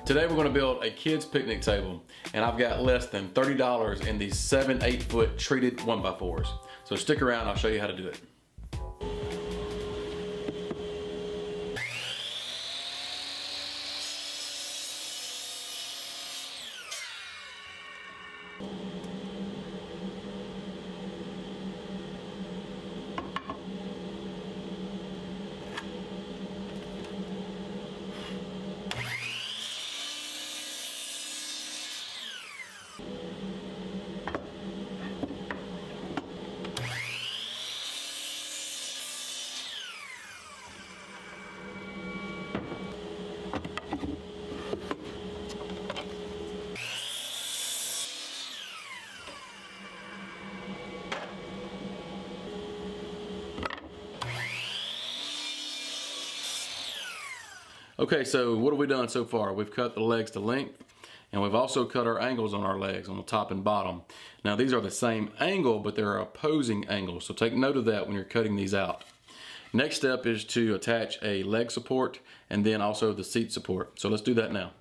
Today we're going to build a kids picnic table, and I've got less than $30 in these 7-8 foot treated 1x4s. So stick around, I'll show you how to do it. Okay, so what have we done so far? We've cut the legs to length, and we've also cut our angles on our legs on the top and bottom. Now these are the same angle, but they're opposing angles, so take note of that when you're cutting these out. Next step is to attach a leg support and then also the seat support. So let's do that now.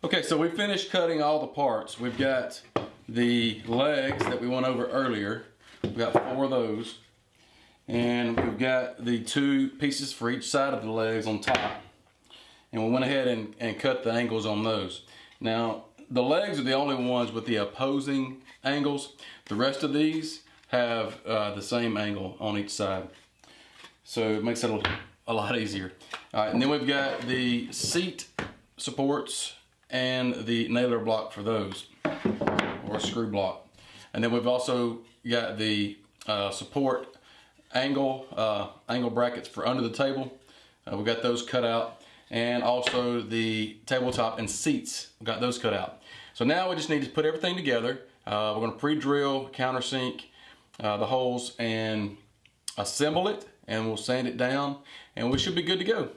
Okay, so we finished cutting all the parts. We've got the legs that we went over earlier. We've got 4 of those. And we've got the 2 pieces for each side of the legs on top. And we went ahead and cut the angles on those. Now, the legs are the only ones with the opposing angles. The rest of these have the same angle on each side. So it makes it a lot easier. All right, and then we've got the seat supports and the nailer block for those, or a screw block. And then we've also got the support angle brackets for under the table. We've got those cut out, and also the tabletop and seats, we've got those cut out. So now we just need to put everything together. We're going to pre-drill, countersink the holes and assemble it, and we'll sand it down, and we should be good to go.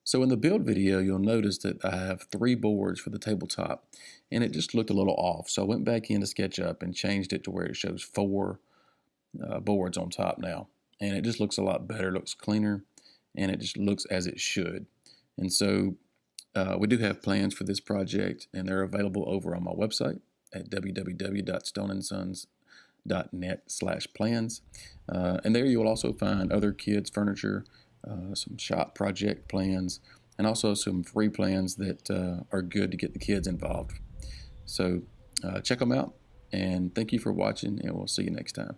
So in the build video, you'll notice that I have 3 boards for the tabletop, and it just looked a little off. So I went back into SketchUp and changed it to where it shows 4 boards on top now. And it just looks a lot better, looks cleaner, and it just looks as it should. And so we do have plans for this project, and they're available over on my website at www.stoneandsons.net/plans. And there you'll also find other kids' furniture, some shop project plans, and also some free plans that are good to get the kids involved. So check them out, and thank you for watching, and we'll see you next time.